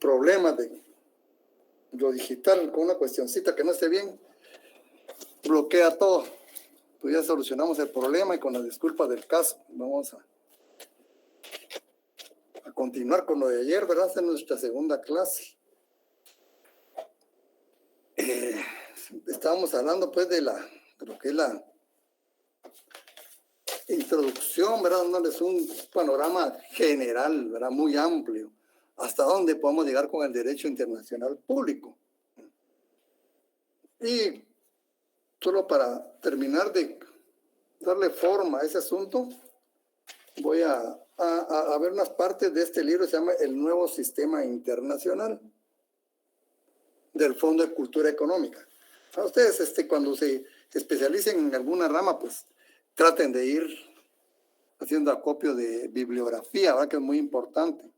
problemas de lo digital con una cuestioncita que no esté bien, bloquea todo. Pues ya solucionamos el problema y con la disculpa del caso vamos a continuar con lo de ayer, ¿verdad? Esta es nuestra segunda clase. Estábamos hablando pues de lo que es la introducción, ¿verdad? Dándoles un panorama general, ¿verdad? Muy amplio, hasta dónde podemos llegar con el derecho internacional público. Y solo para terminar de darle forma a ese asunto, voy a ver unas partes de este libro, se llama El Nuevo Sistema Internacional, del Fondo de Cultura Económica. A ustedes, cuando se especialicen en alguna rama, pues traten de ir haciendo acopio de bibliografía, ¿verdad? Que es muy importante.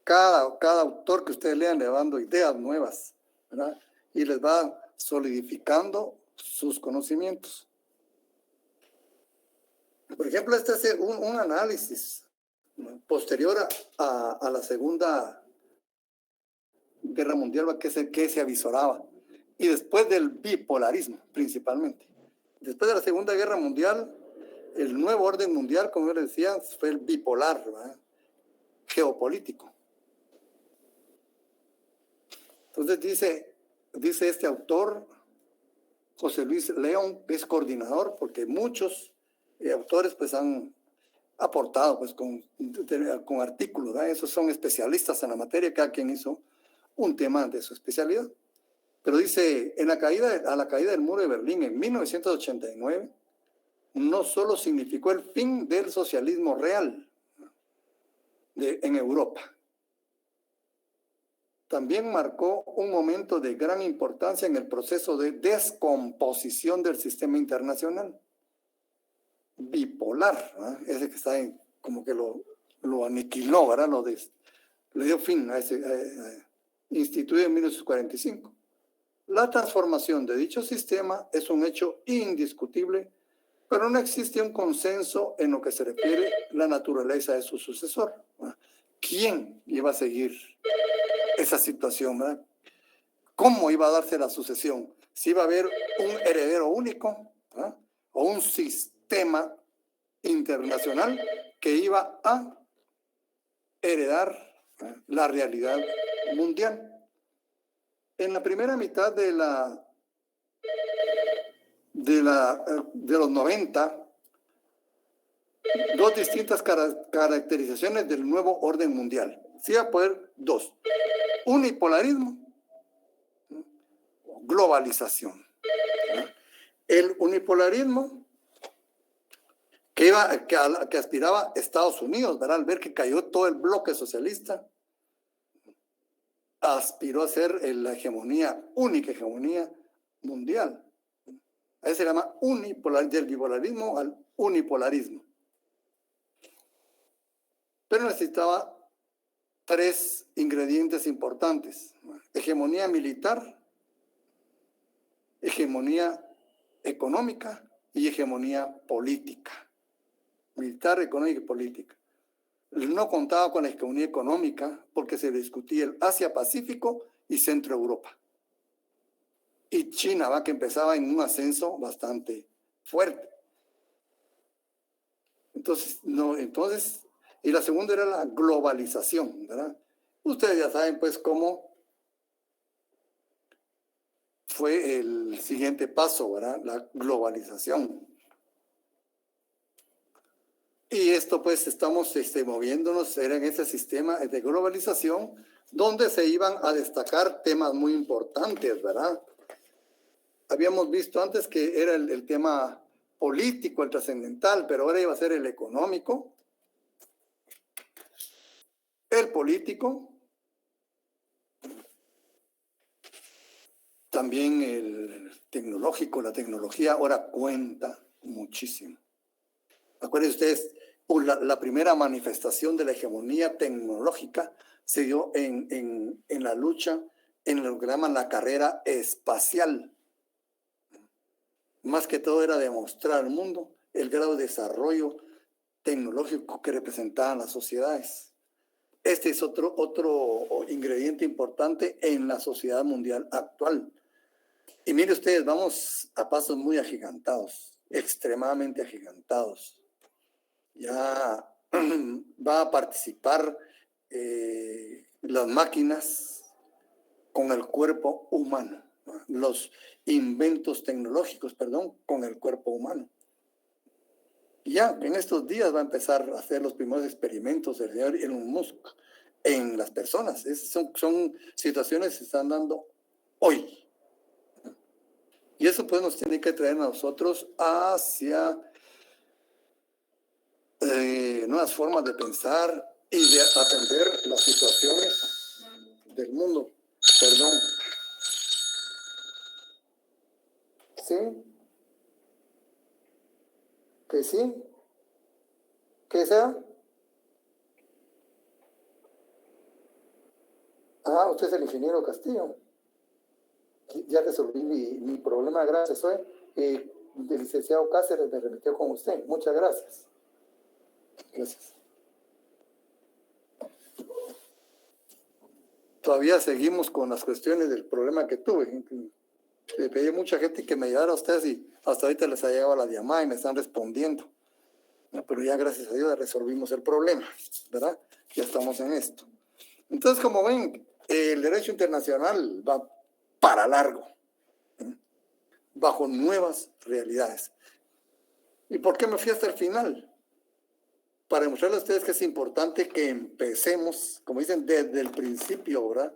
Cada autor que ustedes lean le va dando ideas nuevas, ¿verdad? Y les va solidificando sus conocimientos. Por ejemplo, este es un análisis posterior a la Segunda Guerra Mundial, que se avisoraba, y después del bipolarismo, principalmente. Después de la Segunda Guerra Mundial, el nuevo orden mundial, como yo les decía, fue el bipolar, ¿verdad? Geopolítico. Entonces dice este autor, José Luis León, que es coordinador, porque muchos autores pues han aportado pues con artículos, ¿verdad? Esos son especialistas en la materia, cada quien hizo un tema de su especialidad. Pero dice, a la caída del muro de Berlín en 1989, no solo significó el fin del socialismo real en Europa, también marcó un momento de gran importancia en el proceso de descomposición del sistema internacional bipolar, ¿verdad? Ese que está como que lo aniquiló, ¿verdad? Le dio fin a ese instituido en 1945. La transformación de dicho sistema es un hecho indiscutible, pero no existe un consenso en lo que se refiere a la naturaleza de su sucesor, ¿verdad? ¿Quién iba a seguir esa situación, ¿verdad? ¿Cómo iba a darse la sucesión? Si iba a haber un heredero único, ¿verdad? O un sistema internacional que iba a heredar, ¿verdad?, la realidad mundial. En la primera mitad de los 90, dos distintas caracterizaciones del nuevo orden mundial. Sí va a poder dos: unipolarismo, globalización. El unipolarismo que aspiraba Estados Unidos, ¿verdad? Al ver que cayó todo el bloque socialista, aspiró a ser la única hegemonía mundial. Ahí se llama del bipolarismo al unipolarismo. Pero necesitaba tres ingredientes importantes: hegemonía militar, hegemonía económica y hegemonía política. Militar, económica y política. No contaba con la hegemonía económica porque se discutía el Asia-Pacífico y Centro Europa. Y China, ¿va?, que empezaba en un ascenso bastante fuerte. Entonces, y la segunda era la globalización, ¿verdad? Ustedes ya saben pues cómo fue el siguiente paso, ¿verdad? La globalización. Y esto pues estamos moviéndonos, era en ese sistema de globalización donde se iban a destacar temas muy importantes, ¿verdad? Habíamos visto antes que era el tema político, el trascendental, pero ahora iba a ser el económico, el político, también el tecnológico. La tecnología ahora cuenta muchísimo. Acuérdense ustedes, la primera manifestación de la hegemonía tecnológica se dio en la lucha, en lo que llaman la carrera espacial. Más que todo era demostrar al mundo el grado de desarrollo tecnológico que representaban las sociedades. este es otro ingrediente importante en la sociedad mundial actual. Y mire ustedes, vamos a pasos muy agigantados, extremadamente agigantados. Ya va a participar las máquinas con el cuerpo humano, ¿no? Los inventos tecnológicos, con el cuerpo humano. Ya en estos días va a empezar a hacer los primeros experimentos del señor Elon Musk en las personas. Son situaciones que se están dando hoy. Y eso pues nos tiene que traer a nosotros hacia nuevas formas de pensar y de atender las situaciones del mundo. Perdón. ¿Sí? ¿Que sí? ¿Que sea? Ah, usted es el ingeniero Castillo. Ya resolví mi problema, gracias. Soy el licenciado Cáceres, me remitió con usted. Muchas gracias. Gracias. Todavía seguimos con las cuestiones del problema que tuve. Le pedí a mucha gente que me ayudara a ustedes y hasta ahorita les ha llegado la llamada y me están respondiendo. No, pero ya gracias a Dios ya resolvimos el problema, ¿verdad? Ya estamos en esto. Entonces, como ven, el derecho internacional va para largo, bajo nuevas realidades. ¿Y por qué me fui hasta el final? Para demostrarles a ustedes que es importante que empecemos, como dicen, desde el principio, ¿verdad?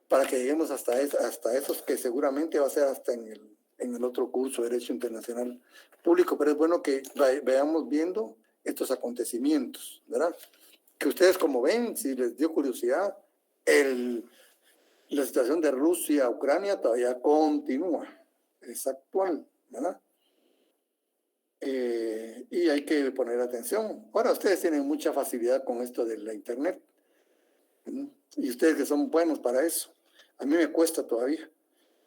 Para que lleguemos hasta esos que seguramente va a ser hasta en el otro curso de Derecho Internacional Público, pero es bueno que veamos viendo estos acontecimientos, ¿verdad? Que ustedes, como ven, si les dio curiosidad, la situación de Rusia, Ucrania todavía continúa, es actual, ¿verdad? Y hay que poner atención. Ahora ustedes tienen mucha facilidad con esto de la internet, y ustedes que son buenos para eso. A mí me cuesta todavía,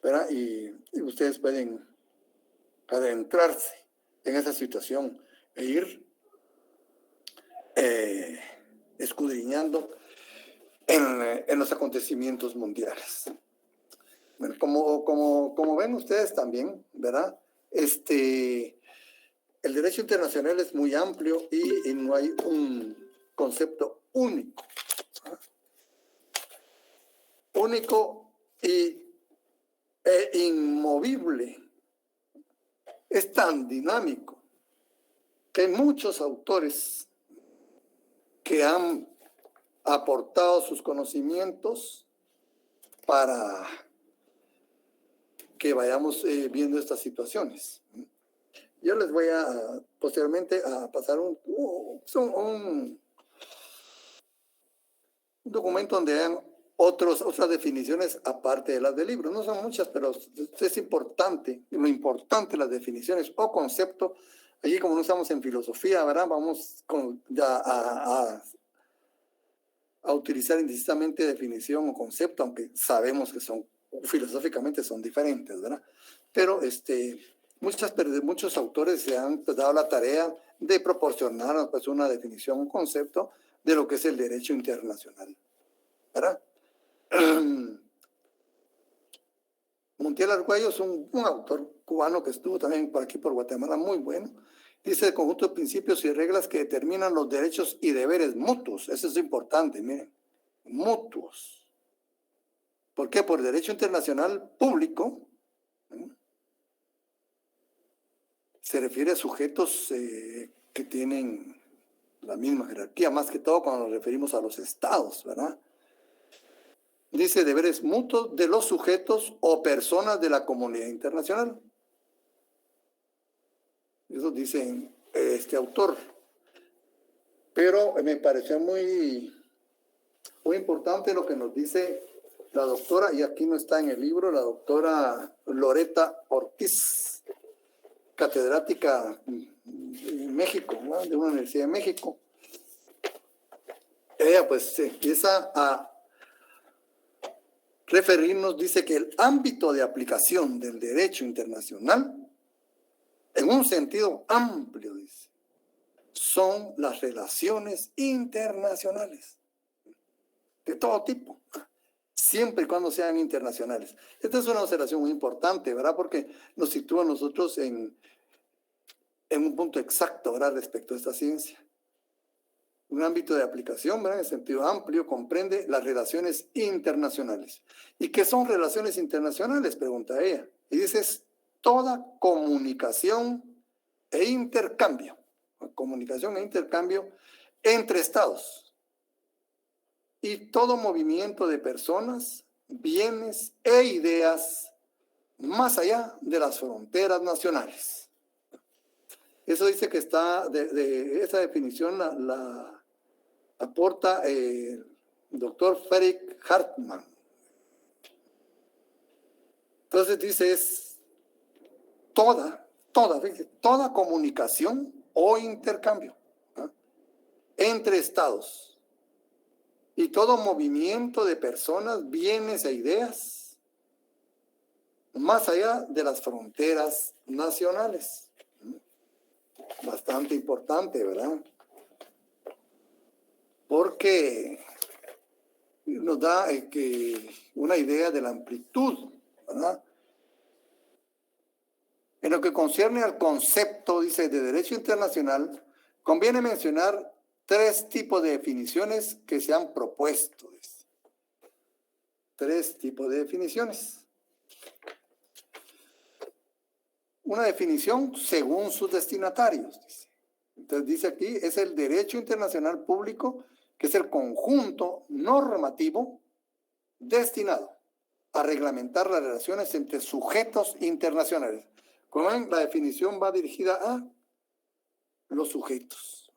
¿verdad? Y ustedes pueden adentrarse en esa situación e ir escudriñando en los acontecimientos mundiales. Bueno, como ven ustedes también, ¿verdad? El derecho internacional es muy amplio y no hay un concepto único. Único e inmovible. Es tan dinámico que hay muchos autores que han aportado sus conocimientos para que vayamos viendo estas situaciones. Yo les voy a posteriormente a pasar un documento donde hayan otras definiciones aparte de las del libro. No son muchas, pero es importante, lo importante las definiciones o concepto. Allí, como no estamos en filosofía, ¿verdad? Vamos a utilizar indistintamente definición o concepto, aunque sabemos que filosóficamente son diferentes, ¿verdad? Pero muchos autores se han dado la tarea de proporcionar pues, una definición, un concepto de lo que es el derecho internacional, ¿verdad? Montiel Argüello es un autor cubano que estuvo también por aquí, por Guatemala, muy bueno. Dice el conjunto de principios y reglas que determinan los derechos y deberes mutuos. Eso es importante, miren, mutuos. ¿Por qué? Por el derecho internacional público, se refiere a sujetos que tienen la misma jerarquía, más que todo cuando nos referimos a los estados, ¿verdad? Dice deberes mutuos de los sujetos o personas de la comunidad internacional. Eso dice este autor. Pero me pareció muy importante lo que nos dice la doctora, y aquí no está en el libro, la doctora Loreta Ortiz, catedrática en México, ¿no? De una universidad de México. Ella pues se empieza a referirnos, dice que el ámbito de aplicación del derecho internacional, en un sentido amplio, dice, son las relaciones internacionales, de todo tipo, siempre y cuando sean internacionales. Esta es una observación muy importante, ¿verdad? Porque nos sitúa a nosotros en un punto exacto, ¿verdad?, respecto a esta ciencia. Un ámbito de aplicación, ¿verdad?, en sentido amplio, comprende las relaciones internacionales. ¿Y qué son relaciones internacionales?, pregunta ella. Y dice, es toda comunicación e intercambio. Comunicación e intercambio entre estados. Y todo movimiento de personas, bienes e ideas más allá de las fronteras nacionales. Eso dice que está, esa definición la aporta el doctor Fredrik Hartmann. Entonces dice, es toda comunicación o intercambio, ¿no?, entre estados y todo movimiento de personas, bienes e ideas más allá de las fronteras nacionales. Bastante importante, ¿verdad? Porque nos da una idea de la amplitud, ¿verdad? En lo que concierne al concepto, dice, de derecho internacional, conviene mencionar 3 tipos de definiciones que se han propuesto. Dice. 3 tipos de definiciones. Una definición según sus destinatarios, dice. Entonces dice aquí, es el derecho internacional público, que es el conjunto normativo destinado a reglamentar las relaciones entre sujetos internacionales. Como ven, la definición va dirigida a los sujetos.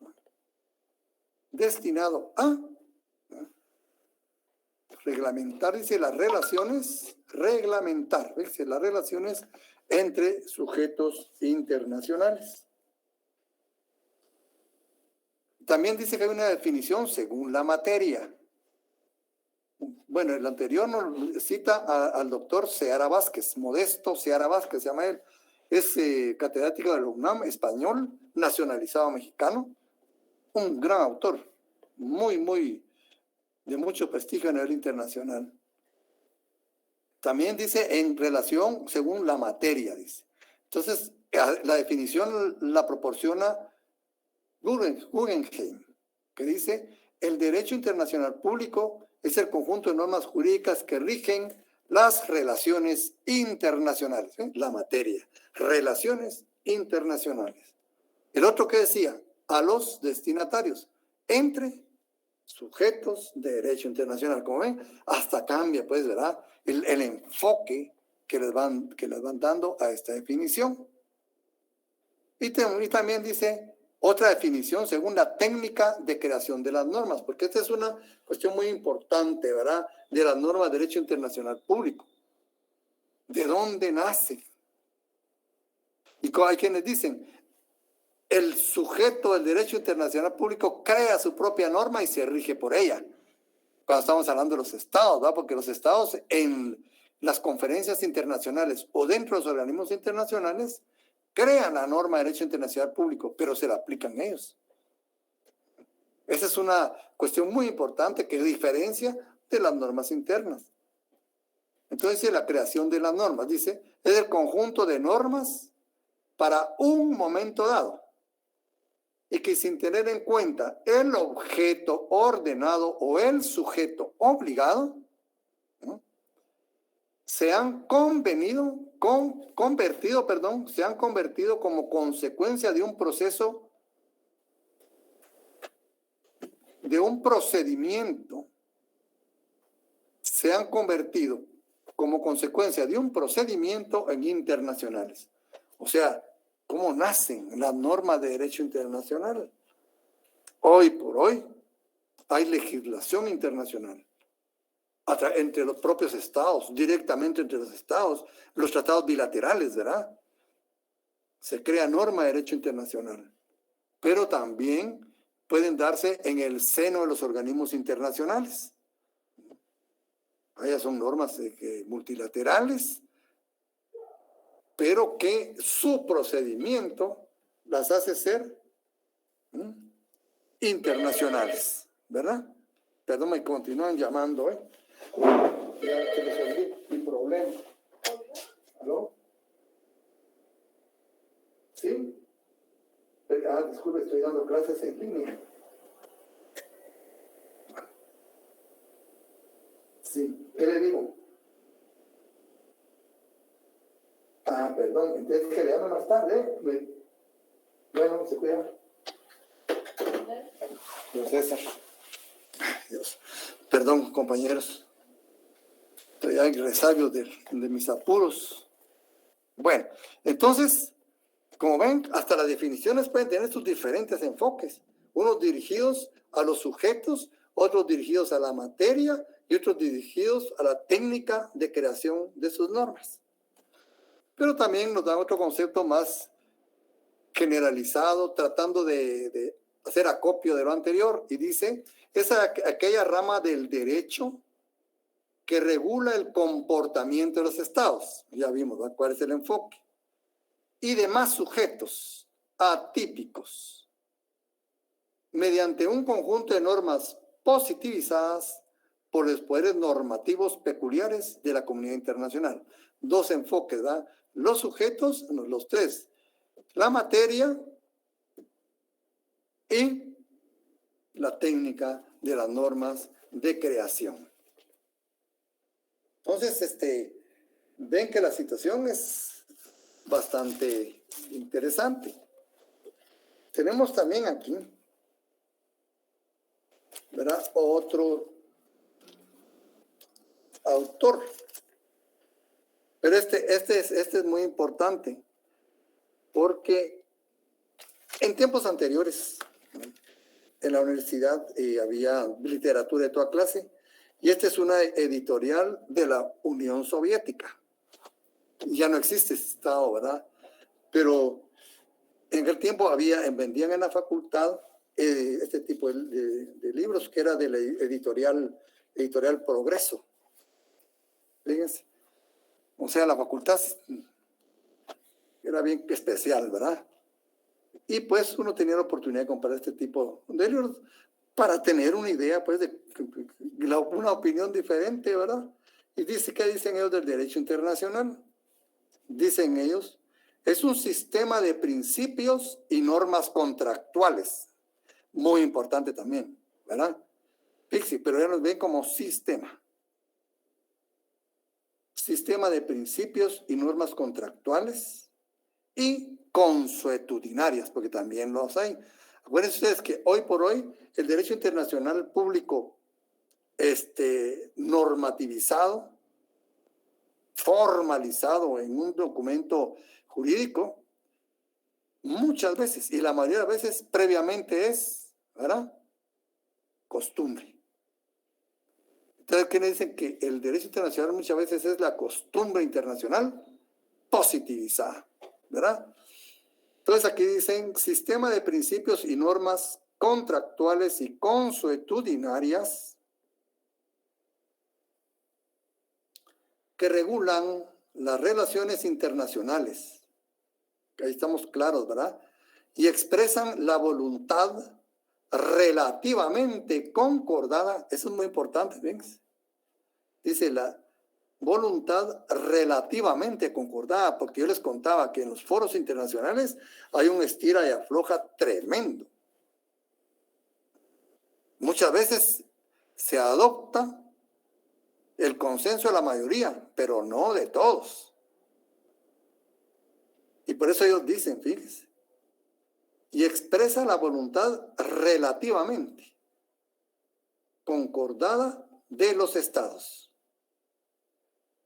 Destinado a reglamentar, dice, las relaciones, reglamentar, dice, las relaciones entre sujetos internacionales. También dice que hay una definición según la materia. Bueno, el anterior nos cita al doctor Seara Vázquez, Modesto Seara Vázquez se llama él. Es catedrático de la UNAM, español, nacionalizado mexicano. Un gran autor, muy de mucho prestigio a nivel internacional. También dice en relación según la materia, dice. Entonces, la definición la proporciona Guggenheim, que dice, el derecho internacional público es el conjunto de normas jurídicas que rigen las relaciones internacionales, la materia, relaciones internacionales. El otro que decía, a los destinatarios, entre sujetos de derecho internacional. Como ven, hasta cambia, pues, ¿verdad?, el enfoque que les van dando a esta definición. Y también dice otra definición según la técnica de creación de las normas, porque esta es una cuestión muy importante, ¿verdad?, de las normas de derecho internacional público. ¿De dónde nace? Y hay quienes dicen, el sujeto del derecho internacional público crea su propia norma y se rige por ella. Cuando estamos hablando de los estados, ¿verdad?, porque los estados en las conferencias internacionales o dentro de los organismos internacionales crean la norma de derecho internacional público, pero se la aplican ellos. Esa es una cuestión muy importante que diferencia de las normas internas. Entonces, la creación de las normas, dice, es el conjunto de normas para un momento dado y que sin tener en cuenta el objeto ordenado o el sujeto obligado, ¿no?, se han convertido como consecuencia de un proceso, de un procedimiento, se han convertido como consecuencia de un procedimiento en internacionales. O sea, ¿cómo nacen las normas de derecho internacional? Hoy por hoy hay legislación internacional entre los propios estados, directamente entre los estados, los tratados bilaterales, ¿verdad? Se crea norma de derecho internacional, pero también pueden darse en el seno de los organismos internacionales. Allá son normas multilaterales, pero que su procedimiento las hace ser internacionales, ¿verdad? Perdón, me continúan llamando, ¿eh? Ya que resolví mi problema. ¿Aló? ¿Sí? Disculpe, estoy dando clases en línea. Sí, ¿qué le digo? Perdón, entonces que le llame más tarde, ¿eh? Bueno, se cuida. Don César. Dios. Perdón, compañeros. Estoy ya en resabio de mis apuros. Bueno, entonces, como ven, hasta las definiciones pueden tener sus diferentes enfoques. Unos dirigidos a los sujetos, otros dirigidos a la materia y otros dirigidos a la técnica de creación de sus normas. Pero también nos da otro concepto más generalizado, tratando de hacer acopio de lo anterior, y dice, es aquella rama del derecho que regula el comportamiento de los estados. Ya vimos, ¿verdad?, cuál es el enfoque. Y demás sujetos atípicos, mediante un conjunto de normas positivizadas por los poderes normativos peculiares de la comunidad internacional. Dos enfoques, ¿verdad? Los sujetos, los tres, la materia y la técnica de las normas de creación. Entonces, ven que la situación es bastante interesante. Tenemos también aquí, ¿verdad?, otro autor. Pero este es muy importante porque en tiempos anteriores en la universidad había literatura de toda clase, y esta es una editorial de la Unión Soviética. Ya no existe ese estado, ¿verdad? Pero en aquel tiempo vendían en la facultad este tipo de libros, que era de la editorial Progreso. Fíjense. O sea, la facultad era bien especial, ¿verdad? Y pues uno tenía la oportunidad de comprar este tipo de libros para tener una idea, pues, una opinión diferente, ¿verdad? Y dice, ¿qué dicen ellos del derecho internacional? Dicen ellos, es un sistema de principios y normas contractuales. Muy importante también, ¿verdad? Fíjense, pero ya nos ven como sistema. Sistema de principios y normas contractuales y consuetudinarias, porque también los hay. Acuérdense ustedes que hoy por hoy el derecho internacional público normativizado, formalizado en un documento jurídico, muchas veces, y la mayoría de veces previamente es, ¿verdad?, costumbre. Entonces, ¿qué dicen? Que el derecho internacional muchas veces es la costumbre internacional positivizada, ¿verdad? Entonces aquí dicen sistema de principios y normas contractuales y consuetudinarias que regulan las relaciones internacionales. Ahí estamos claros, ¿verdad? Y expresan la voluntad relativamente concordada. Eso es muy importante, ¿ves? Dice la voluntad relativamente concordada, porque yo les contaba que en los foros internacionales hay un estira y afloja tremendo. Muchas veces se adopta el consenso de la mayoría, pero no de todos. Y por eso ellos dicen, fíjense, y expresa la voluntad relativamente concordada de los estados,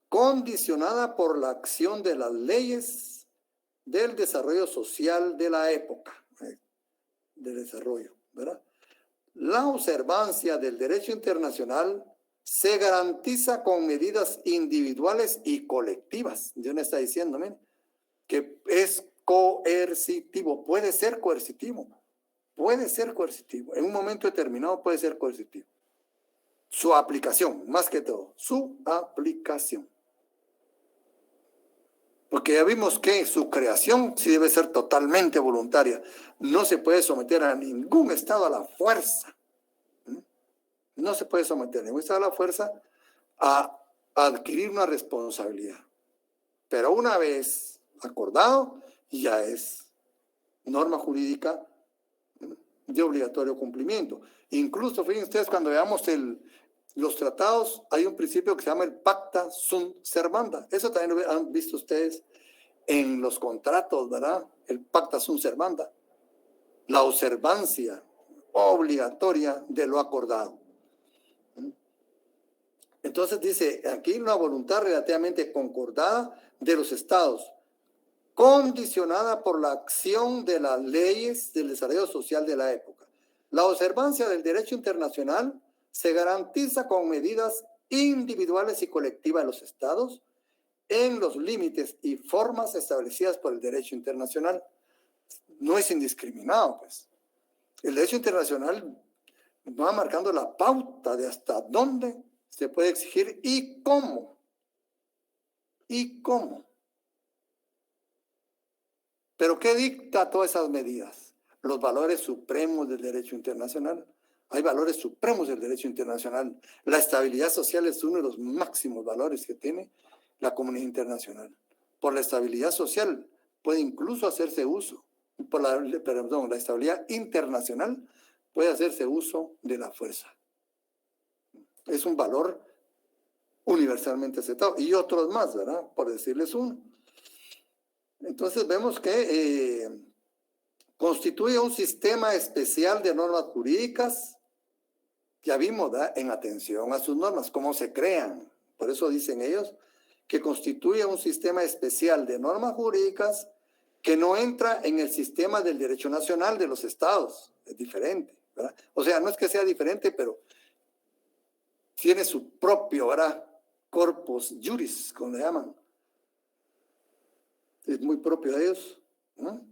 condicionada por la acción de las leyes del desarrollo social de la época de desarrollo, ¿verdad? La observancia del derecho internacional se garantiza con medidas individuales y colectivas. Dios me está diciendo, miren, que es coercitivo, puede ser coercitivo, en un momento determinado puede ser coercitivo. Su aplicación, más que todo, su aplicación. Porque ya vimos que su creación sí debe ser totalmente voluntaria. No se puede someter a ningún Estado a la fuerza. No se puede someter a ningún Estado a la fuerza a adquirir una responsabilidad. Pero una vez acordado, ya es norma jurídica de obligatorio cumplimiento. Incluso, fíjense ustedes, cuando veamos los tratados, hay un principio que se llama el pacta sunt servanda. Eso también lo han visto ustedes en los contratos, ¿verdad? El pacta sunt servanda. La observancia obligatoria de lo acordado. Entonces dice aquí una voluntad relativamente concordada de los estados, condicionada por la acción de las leyes del desarrollo social de la época. La observancia del derecho internacional se garantiza con medidas individuales y colectivas de los estados en los límites y formas establecidas por el derecho internacional. No es indiscriminado, pues. El derecho internacional va marcando la pauta de hasta dónde se puede exigir y cómo. ¿Y cómo? ¿Pero qué dicta todas esas medidas? Los valores supremos del derecho internacional. Hay valores supremos del derecho internacional. La estabilidad social es uno de los máximos valores que tiene la comunidad internacional. Por la estabilidad social puede incluso hacerse uso, la estabilidad internacional puede hacerse uso de la fuerza. Es un valor universalmente aceptado. Y otros más, ¿verdad? Por decirles uno. Entonces vemos que constituye un sistema especial de normas jurídicas. Ya vimos, ¿verdad? En atención a sus normas, cómo se crean. Por eso dicen ellos que constituye un sistema especial de normas jurídicas que no entra en el sistema del derecho nacional de los estados. Es diferente, ¿verdad? O sea, no es que sea diferente, pero tiene su propio, ¿verdad? Corpus juris, como le llaman. Es muy propio de ellos, ¿no?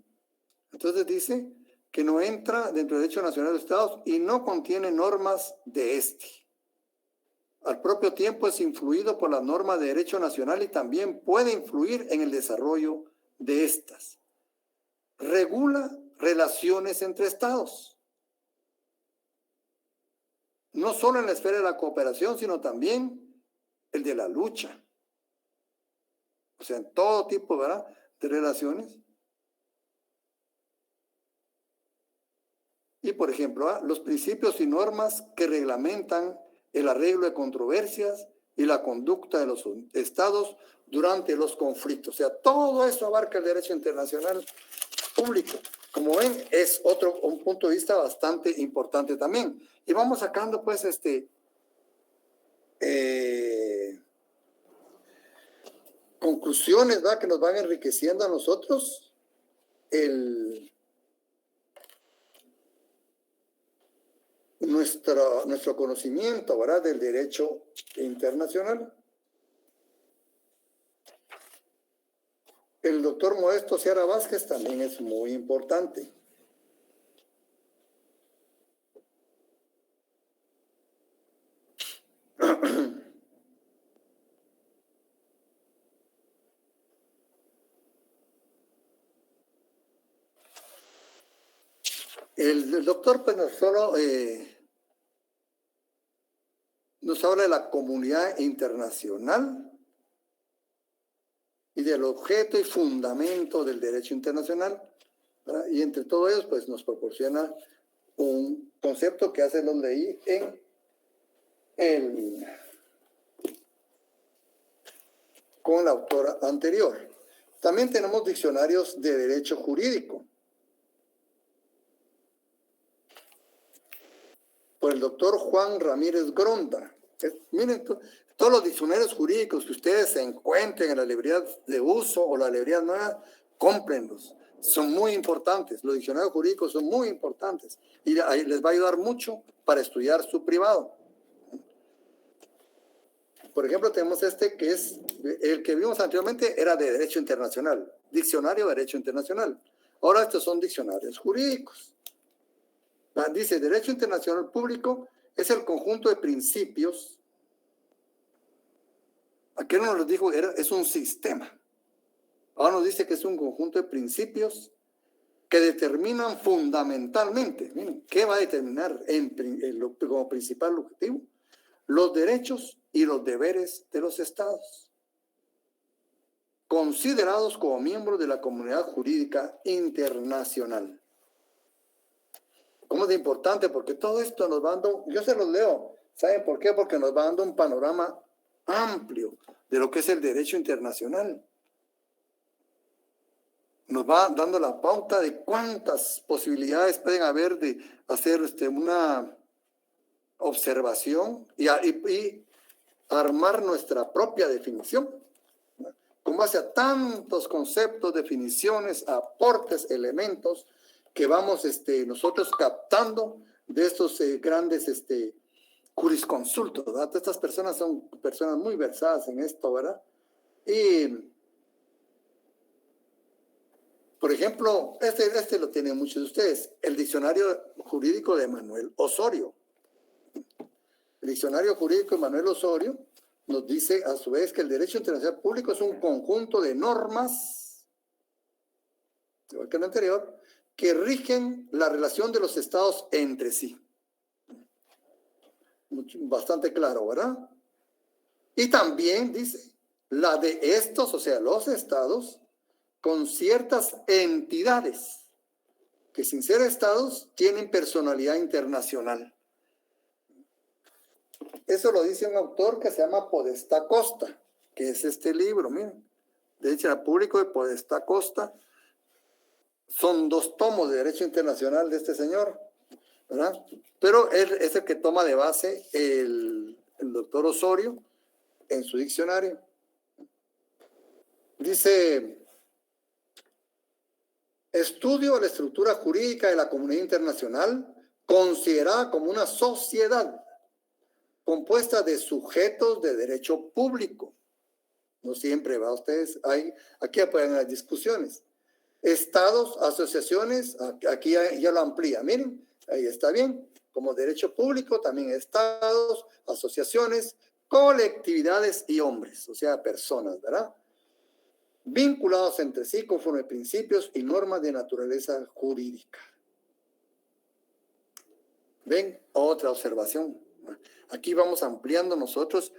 Entonces dice que no entra dentro del derecho nacional de los estados y no contiene normas de este. Al propio tiempo es influido por las normas de derecho nacional y también puede influir en el desarrollo de estas. Regula relaciones entre estados. No solo en la esfera de la cooperación, sino también el de la lucha. O sea, en todo tipo, ¿verdad?, de relaciones. Y, por ejemplo, los principios y normas que reglamentan el arreglo de controversias y la conducta de los estados durante los conflictos. O sea, todo eso abarca el derecho internacional público. Como ven, es un punto de vista bastante importante también. Y vamos sacando, pues, conclusiones, ¿verdad?, que nos van enriqueciendo a nosotros nuestro conocimiento, ¿verdad?, del derecho internacional. El doctor Modesto Seara Vázquez también es muy importante. El doctor, pues, no solo nos habla de la comunidad internacional y del objeto y fundamento del derecho internacional, ¿verdad? Y entre todos ellos, pues, nos proporciona un concepto que hace los leí con la autora anterior. También tenemos diccionarios de derecho jurídico por el doctor Juan Ramírez Gronda. Miren, todos los diccionarios jurídicos que ustedes se encuentren en la librería de uso o la librería nueva, cómprenlos. Son muy importantes. Los diccionarios jurídicos son muy importantes y ahí les va a ayudar mucho para estudiar su privado. Por ejemplo, tenemos que es el que vimos anteriormente, era de Derecho Internacional, Diccionario de Derecho Internacional. Ahora estos son diccionarios jurídicos. Dice, Derecho Internacional Público es el conjunto de principios. Aquí nos lo dijo, es un sistema. Ahora nos dice que es un conjunto de principios que determinan fundamentalmente, miren, ¿qué va a determinar como principal objetivo? Los derechos y los deberes de los estados, considerados como miembros de la comunidad jurídica internacional. ¿Cómo es importante? Porque todo esto nos va dando, yo se los leo, ¿saben por qué? Porque nos va dando un panorama amplio de lo que es el derecho internacional. Nos va dando la pauta de cuántas posibilidades pueden haber de hacer una observación y armar nuestra propia definición, ¿no? Con base a tantos conceptos, definiciones, aportes, elementos que vamos nosotros captando de estos grandes jurisconsultos, ¿verdad? Estas personas son personas muy versadas en esto, ¿verdad? Y por ejemplo, este lo tienen muchos de ustedes, el diccionario jurídico de Manuel Osorio. El diccionario jurídico de Manuel Osorio nos dice a su vez que el derecho internacional público es un conjunto de normas, igual que el anterior, que rigen la relación de los estados entre sí. Bastante claro, ¿verdad? Y también dice la de estos, o sea, los estados, con ciertas entidades que sin ser estados tienen personalidad internacional. Eso lo dice un autor que se llama Podestá Costa, que es este libro, miren, Derecho Público de Podestá Costa. Son 2 tomos de Derecho Internacional de este señor, ¿verdad? Pero él es el que toma de base el doctor Osorio en su diccionario. Dice: estudio de la estructura jurídica de la comunidad internacional considerada como una sociedad compuesta de sujetos de derecho público. No siempre, va, ustedes, aquí pueden haber discusiones. Estados, asociaciones, aquí ya lo amplía, miren, ahí está bien. Como derecho público, también estados, asociaciones, colectividades y hombres, o sea, personas, ¿verdad? Vinculados entre sí conforme principios y normas de naturaleza jurídica. ¿Ven? Otra observación. Aquí vamos ampliando nosotros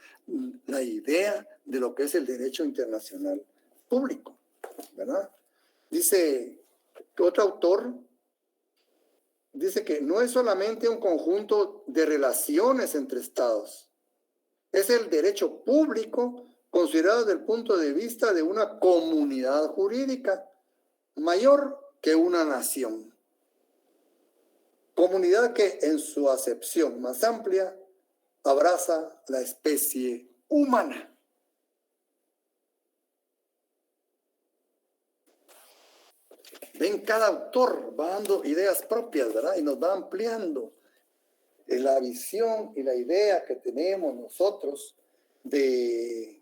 la idea de lo que es el derecho internacional público, ¿verdad? Dice otro autor, dice que no es solamente un conjunto de relaciones entre estados, es el derecho público considerado desde el punto de vista de una comunidad jurídica mayor que una nación. Comunidad que en su acepción más amplia abraza la especie humana. Ven, cada autor va dando ideas propias, ¿verdad? Y nos va ampliando la visión y la idea que tenemos nosotros de...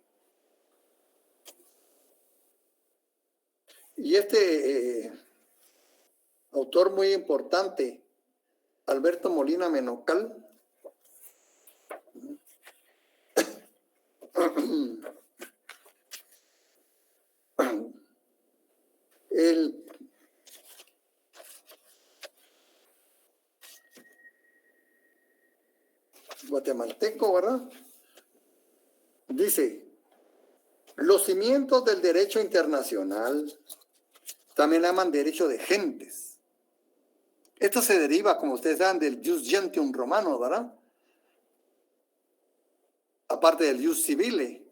Y autor muy importante, Alberto Molina Menocal, el guatemalteco, ¿verdad? Dice, los cimientos del derecho internacional también llaman derecho de gentes. Esto se deriva, como ustedes saben, del jus gentium romano, ¿verdad? Aparte del jus civile.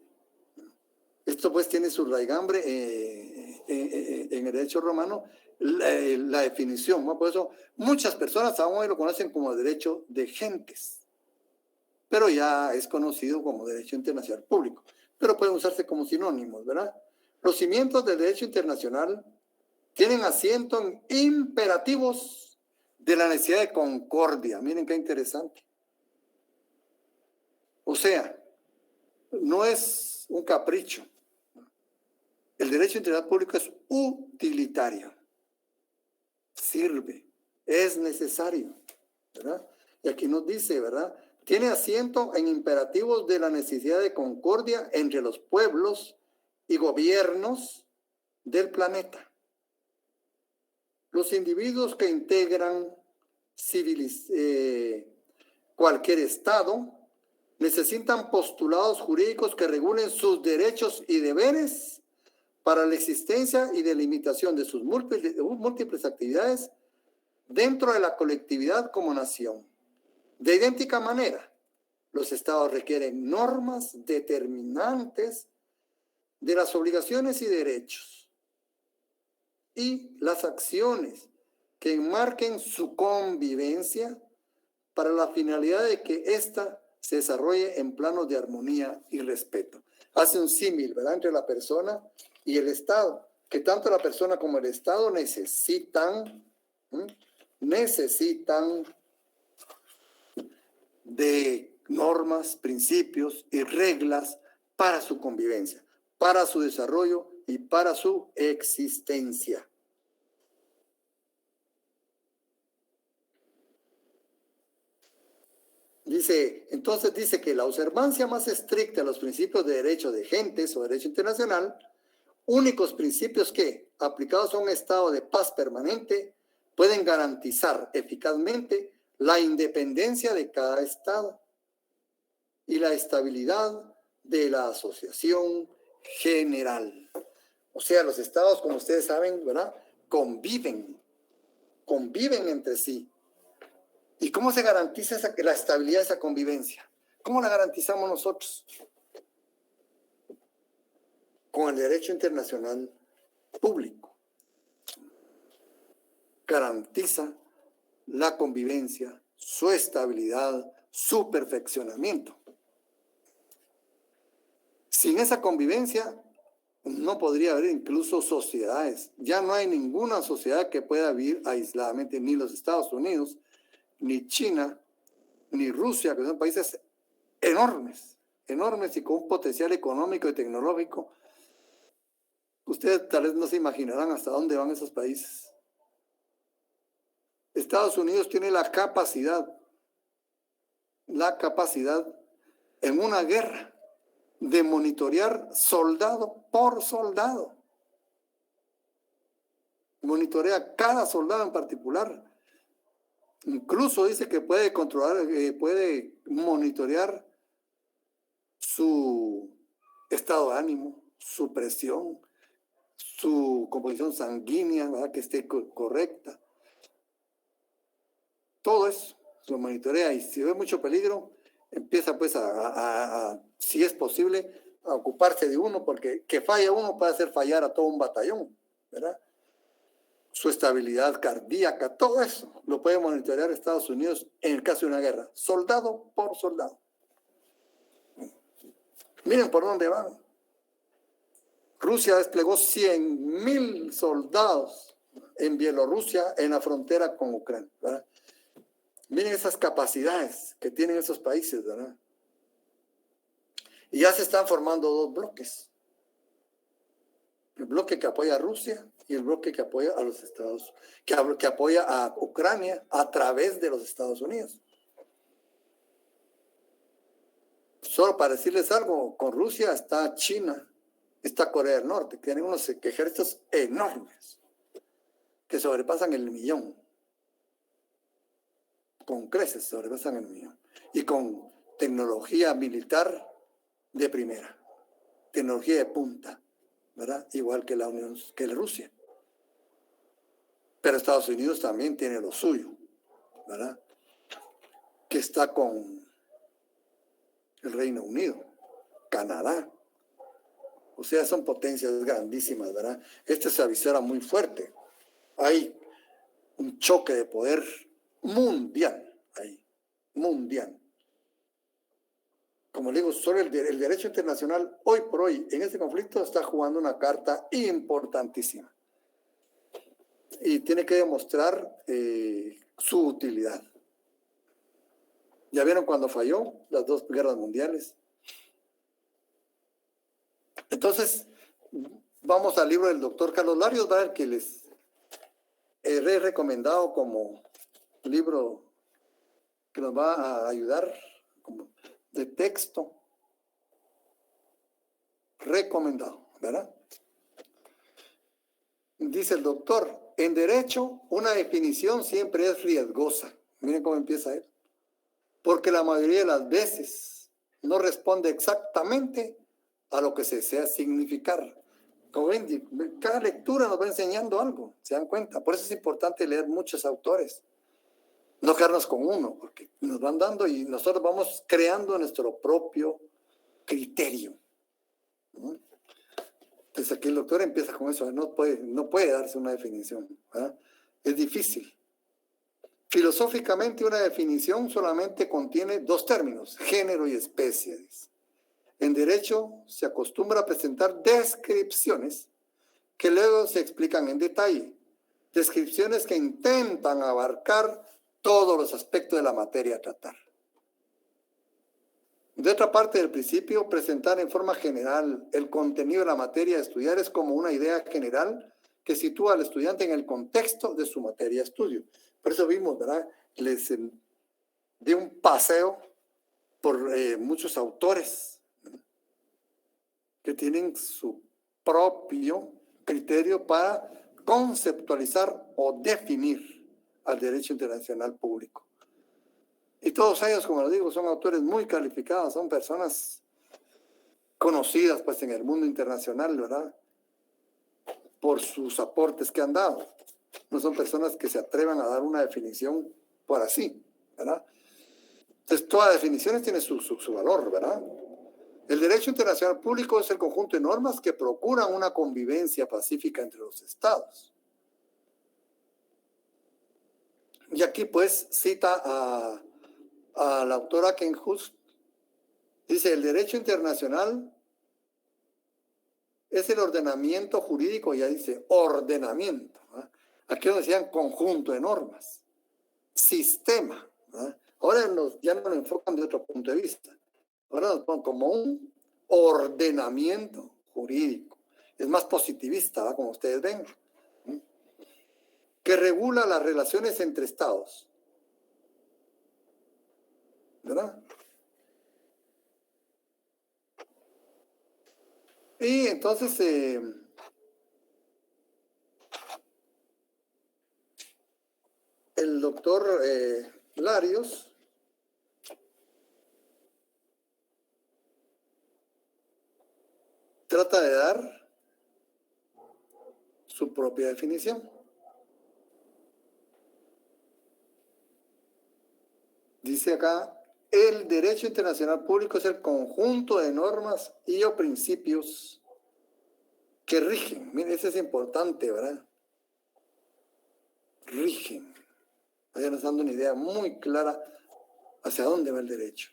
Esto pues tiene su raigambre en el derecho romano, la definición, ¿no? Por eso muchas personas aún hoy lo conocen como derecho de gentes, pero ya es conocido como derecho internacional público, pero pueden usarse como sinónimos, ¿verdad? Los cimientos del derecho internacional tienen asiento en imperativos de la necesidad de concordia. Miren qué interesante. O sea, no es un capricho. El derecho internacional público es utilitario. Sirve, es necesario, ¿verdad? Y aquí nos dice, ¿verdad? Tiene asiento en imperativos de la necesidad de concordia entre los pueblos y gobiernos del planeta. Los individuos que integran cualquier Estado necesitan postulados jurídicos que regulen sus derechos y deberes para la existencia y delimitación de sus múltiples actividades dentro de la colectividad como nación. De idéntica manera, los Estados requieren normas determinantes de las obligaciones y derechos y las acciones que enmarquen su convivencia para la finalidad de que ésta se desarrolle en planos de armonía y respeto. Hace un símil, ¿verdad?, entre la persona y el Estado, que tanto la persona como el Estado necesitan de normas, principios y reglas para su convivencia, para su desarrollo y para su existencia. Entonces dice que la observancia más estricta de los principios de derecho de gentes o derecho internacional, únicos principios que, aplicados a un estado de paz permanente, pueden garantizar eficazmente la independencia de cada estado y la estabilidad de la asociación general. O sea, los estados, como ustedes saben, ¿verdad?, conviven entre sí. ¿Y cómo se garantiza la estabilidad de esa convivencia? ¿Cómo la garantizamos nosotros? Con el derecho internacional público. Garantiza la convivencia, su estabilidad, su perfeccionamiento. Sin esa convivencia no podría haber incluso sociedades. Ya no hay ninguna sociedad que pueda vivir aisladamente, ni los Estados Unidos, ni China, ni Rusia, que son países enormes y con un potencial económico y tecnológico. Ustedes tal vez no se imaginarán hasta dónde van esos países. Estados Unidos tiene la capacidad en una guerra de monitorear soldado por soldado. Monitorea cada soldado en particular. Incluso dice que puede controlar, puede monitorear su estado de ánimo, su presión, su composición sanguínea, ¿verdad?, que esté correcta. Todo eso lo monitorea, y si ve mucho peligro, empieza pues si es posible, a ocuparse de uno, porque que falla uno puede hacer fallar a todo un batallón, ¿verdad? Su estabilidad cardíaca, todo eso lo puede monitorear Estados Unidos en el caso de una guerra, soldado por soldado. Miren por dónde van. Rusia desplegó 100,000 soldados en Bielorrusia, en la frontera con Ucrania, ¿verdad? Miren esas capacidades que tienen esos países, ¿verdad? Y ya se están formando dos bloques. El bloque que apoya a Rusia y el bloque que apoya a los Estados Unidos, que apoya a Ucrania a través de los Estados Unidos. Solo para decirles algo, con Rusia está China, está Corea del Norte, que tienen unos ejércitos enormes que sobrepasan el 1,000,000. Con creces sobrepasan el 1,000,000. Y con tecnología militar de primera, tecnología de punta, ¿verdad? Igual que la Rusia. Pero Estados Unidos también tiene lo suyo, ¿verdad? Que está con el Reino Unido, Canadá. O sea, son potencias grandísimas, ¿verdad? Este se avisora muy fuerte. Hay un choque de poder mundial ahí, mundial. Como le digo, solo el derecho internacional, hoy por hoy, en este conflicto, está jugando una carta importantísima. Y tiene que demostrar su utilidad. ¿Ya vieron cuando falló las dos guerras mundiales? Entonces, vamos al libro del doctor Carlos Larios, ¿verdad?, que les he recomendado como libro que nos va a ayudar como de texto recomendado, ¿verdad? dice el doctor, en derecho una definición siempre es riesgosa. Miren cómo empieza él. Porque la mayoría de las veces no responde exactamente a lo que se desea significar. Como ven, cada lectura nos va enseñando algo, ¿se dan cuenta? Por eso es importante leer muchos autores. No quedarnos con uno, porque nos van dando y nosotros vamos creando nuestro propio criterio. Entonces aquí el doctor empieza con eso, no puede darse una definición, ¿verdad? Es difícil. Filosóficamente una definición solamente contiene dos términos, género y especie. Dice. En derecho se acostumbra a presentar descripciones que luego se explican en detalle, descripciones que intentan abarcar todos los aspectos de la materia a tratar. De otra parte del principio, presentar en forma general el contenido de la materia a estudiar es como una idea general que sitúa al estudiante en el contexto de su materia de estudio. Por eso vimos, ¿verdad? Les di un paseo por muchos autores, ¿verdad? Que tienen su propio criterio para conceptualizar o definir al derecho internacional público. Y todos ellos, como lo digo, son autores muy calificados, son personas conocidas pues en el mundo internacional, ¿verdad? Por sus aportes que han dado. No son personas que se atrevan a dar una definición por así, ¿verdad? Entonces, todas las definiciones tienen su valor, ¿verdad? El derecho internacional público es el conjunto de normas que procuran una convivencia pacífica entre los estados. Y aquí, pues, cita a la autora Ken Hus. Dice, el derecho internacional es el ordenamiento jurídico, ya dice, ordenamiento. ¿Verdad? Aquí nos decían conjunto de normas, sistema. ¿Verdad? Ahora ya no lo enfocan de otro punto de vista. Ahora nos ponen como un ordenamiento jurídico. Es más positivista, ¿verdad? Como ustedes ven. Que regula las relaciones entre estados. ¿Verdad? Y entonces el doctor Larios trata de dar su propia definición. Dice acá, el derecho internacional público es el conjunto de normas y o principios que rigen. Miren, eso es importante, ¿verdad? Rigen. Allá nos dando una idea muy clara hacia dónde va el derecho.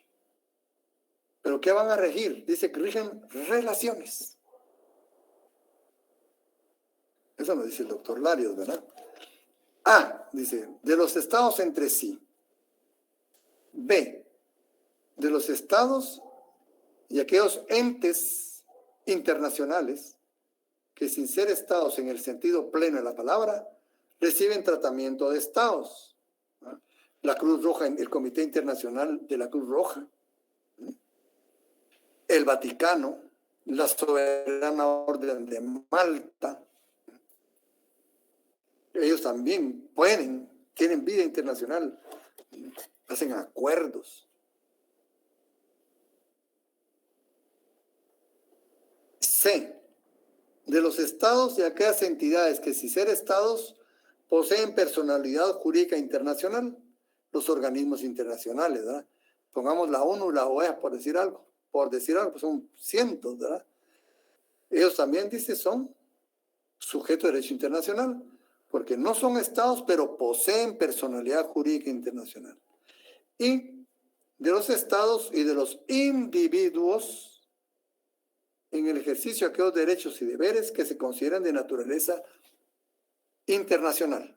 ¿Pero qué van a regir? Dice que rigen relaciones. Eso nos dice el doctor Larios, ¿verdad? A, dice, de los estados entre sí. B, de los estados y aquellos entes internacionales que sin ser estados en el sentido pleno de la palabra, reciben tratamiento de estados. ¿No? La Cruz Roja, el Comité Internacional de la Cruz Roja, ¿no? El Vaticano, la Soberana Orden de Malta, ellos también tienen vida internacional, hacen acuerdos. C, de los estados y aquellas entidades que sin ser estados poseen personalidad jurídica internacional, los organismos internacionales, ¿verdad? Pongamos la ONU, la OEA, por decir algo, pues son cientos, ¿verdad? Ellos también, dice, son sujetos de derecho internacional, porque no son estados, pero poseen personalidad jurídica internacional. Y de los estados y de los individuos en el ejercicio de aquellos derechos y deberes que se consideran de naturaleza internacional.